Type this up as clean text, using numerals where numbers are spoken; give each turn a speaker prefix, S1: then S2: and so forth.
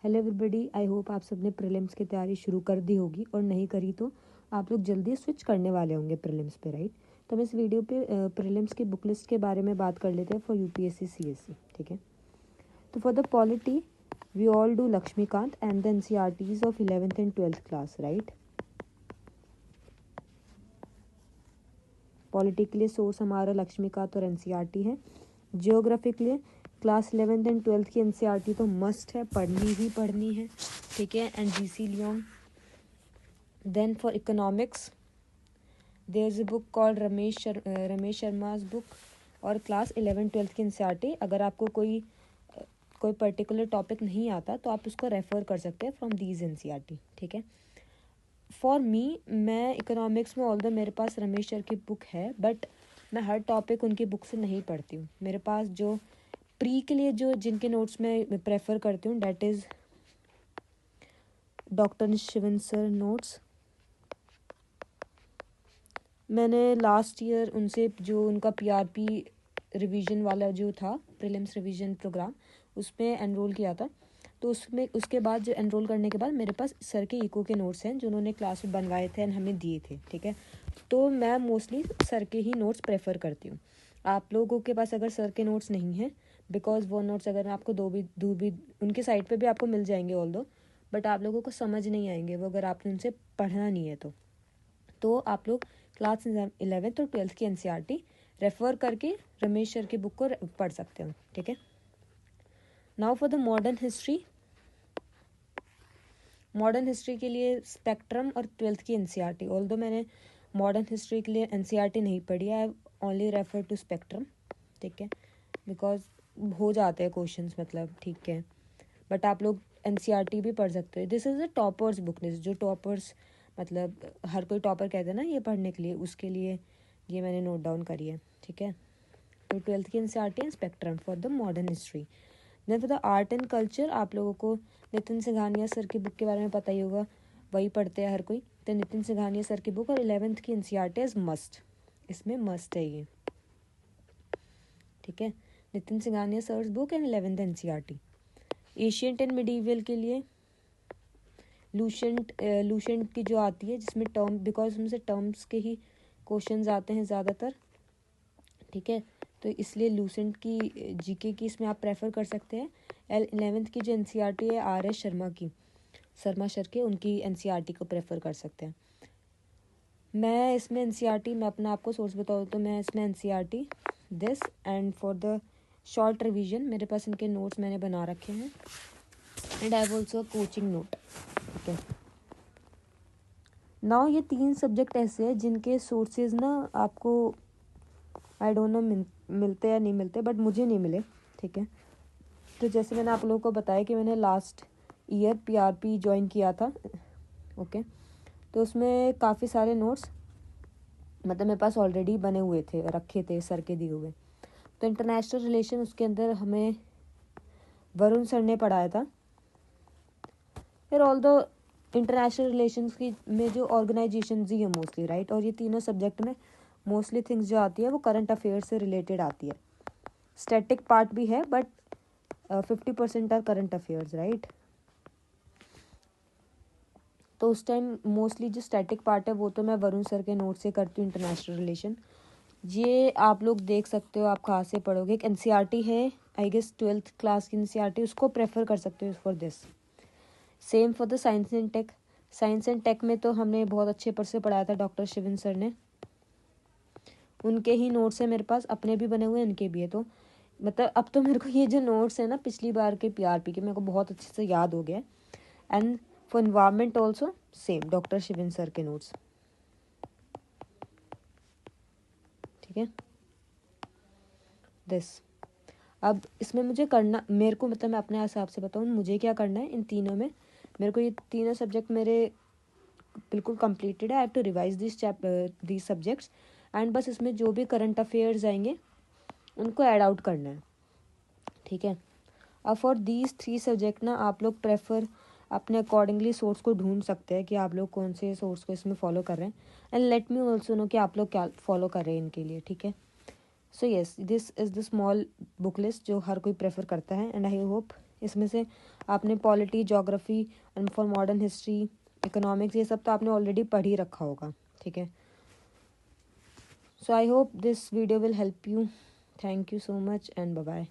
S1: Hello everybody, I hope आप सबने prelims की तैयारी शुरू कर दी होगी और नहीं करी तो आप लोग जल्दी स्विच करने वाले होंगे प्रीलिम्स पे, राइट। तो हम इस वीडियो पे प्रीलिम्स की बुक लिस्ट के बारे में बात कर लेते हैं फॉर यूपीएससी सीएससी, ठीक है। तो for the polity we all do Laxmikanth and the NCERTs of 11th and 12th class, right. Polity के लिए सोर्स हमारा लक्ष्मीकांत और एनसीईआरटी है। जियोग्राफी के लिए क्लास 11th एंड 12th की एनसीईआरटी तो मस्ट है, पढ़नी ही पढ़नी है, ठीक है। And GC Leong. Then for economics there is a book called Ramesh शर्मा's बुक और क्लास 11-12 की एनसीईआरटी। अगर आपको कोई पर्टिकुलर टॉपिक नहीं आता तो आप उसको रेफर कर सकते हैं फ्रॉम दीज एनसीईआरटी, ठीक है। फॉर मी, मैं इकोनॉमिक्स में ऑल्दो मेरे पास रमेश सर की बुक है, बट मैं हर टॉपिक उनकी बुक से नहीं पढ़ती हूँ। मेरे पास जो प्री के लिए जो जिनके नोट्स मैं प्रेफर करती हूँ that is doctor Shivan sir notes. मैंने लास्ट ईयर उनसे जो उनका पीआरपी रिवीजन वाला जो था प्रीलिम्स रिवीजन प्रोग्राम उसमें एनरोल किया था। तो उसमें उसके बाद जो एनरोल करने के बाद मेरे पास सर के इको के नोट्स हैं जो उन्होंने क्लास में बनवाए थे एंड हमें दिए थे, ठीक है। तो मैं मोस्टली सर के ही नोट्स प्रेफर करती हूँ। आप लोगों के पास अगर सर के नोट्स नहीं हैं, बिकॉज वो नोट्स अगर मैं आपको दूर भी उनके साइट पे भी आपको मिल जाएंगे ऑल्दो, बट आप लोगों को समझ नहीं आएंगे वो अगर आपने उनसे पढ़ना नहीं है तो आप लोग क्लास 11th और 12th की एनसीईआरटी रेफर करके रमेश सर की बुक को पढ़ सकते हो, ठीक है। Now for the modern history के लिए स्पेक्ट्रम और 12th की एनसीईआरटी। ऑल्दो मैंने मॉडर्न हिस्ट्री के लिए एनसीईआरटी नहीं पढ़ी, I only refer to Spectrum, ठीक है, बिकॉज हो जाते हैं क्वेश्चंस, मतलब ठीक है। बट आप लोग एनसीईआरटी भी पढ़ सकते हो। This is a toppers book list, जो टॉपर्स मतलब हर कोई टॉपर कहते हैं ना ये पढ़ने के लिए, उसके लिए ये मैंने नोट डाउन करी है, ठीक है। तो 12th की NCERT and Spectrum for the modern history. Then for the art and culture आप लोगों को नितिन सिंघानिया सर की बुक के बारे में पता ही होगा, वही पढ़ते हैं हर कोई। तो नितिन सिंघानिया सर की बुक और 11th की एनसीईआरटी इज मस्ट, इसमें मस्ट है ये, ठीक है। Nitin Singhania sir's book and 11th NCERT. Ancient and medieval के लिए लूसेंट की जो आती है जिसमें टर्म, बिकॉज हमसे टर्म्स के ही क्वेश्चंस आते हैं ज़्यादातर, ठीक है। तो इसलिए लूसेंट की जीके की इसमें आप प्रेफर कर सकते हैं। 11th की जो एनसीईआरटी है आर एस शर्मा सर के, उनकी एनसीईआरटी को प्रेफर कर सकते हैं। मैं इसमें एनसीईआरटी, मैं अपना आपको सोर्स बताऊँ तो मैं इसमें NCERT this and for the short revision मेरे पास इनके नोट्स मैंने बना रखे हैं and I have also coaching note, ठीक है। नाउ ये 3 सब्जेक्ट ऐसे हैं जिनके सोर्सेज ना आपको आई डोंट नो मिलते या नहीं मिलते, बट मुझे नहीं मिले, ठीक है। तो जैसे मैंने आप लोगों को बताया कि मैंने लास्ट ईयर पीआरपी ज्वाइन किया था, ओके। तो उसमें काफ़ी सारे नोट्स मतलब मेरे पास ऑलरेडी बने हुए थे, रखे थे सर के दिए हुए। तो इंटरनेशनल रिलेशन उसके अंदर हमें वरुण सर ने पढ़ाया था। फिर ऑल्दो इंटरनेशनल रिलेशंस की में जो ऑर्गेनाइजेशन ही है मोस्टली, राइट। और ये तीनों सब्जेक्ट में मोस्टली थिंग्स जो आती है वो करंट अफेयर से रिलेटेड आती है। स्टैटिक पार्ट भी है but 50% are current affairs, right. तो उस टाइम मोस्टली जो स्टैटिक पार्ट है वो तो मैं वरुण सर के नोट से करती हूँ। इंटरनेशनल रिलेशन ये आप लोग देख सकते हो आप कहाँ से पढ़ोगे। एक एनसीईआरटी है आई गेस 12th क्लास की एनसीईआरटी, उसको प्रेफर कर सकते हो for this. Same for the science and tech में तो हमने बहुत अच्छे पर से पढ़ाया था डॉक्टर शिवन सर ने, उनके ही नोट्स है मेरे पास, अपने भी बने हुए हैं उनके भी है। तो मतलब अब तो मेरे को ये जो नोट्स है ना पिछली बार के पीआरपी के मेरे को बहुत अच्छे से याद हो गया। And for environment also same doctor Shivan sir के नोट्स, ठीक है। दिस अब इसमें मुझे करना, मेरे को मतलब मैं अपने हिसाब से बताऊँ मुझे क्या करना है इन तीनों में। मेरे को ये तीनों सब्जेक्ट मेरे बिल्कुल कंप्लीटेड है। I have to revise this subjects and बस इसमें जो भी करंट अफेयर्स आएंगे उनको ऐड आउट करना है, ठीक है। अब फॉर दीज 3 सब्जेक्ट ना आप लोग प्रेफर अपने अकॉर्डिंगली सोर्स को ढूंढ सकते हैं कि आप लोग कौन से सोर्स को इसमें फॉलो कर रहे हैं and let me also know कि आप लोग क्या फॉलो कर रहे हैं इनके लिए, ठीक है। So yes, this is the small book list जो हर कोई प्रेफर करता है एंड आई होप इसमें से आपने polity, geography and for modern history, economics, ये सब तो आपने ऑलरेडी पढ़ ही रखा होगा, ठीक है। So I hope this video will help you. Thank you so much and bye bye.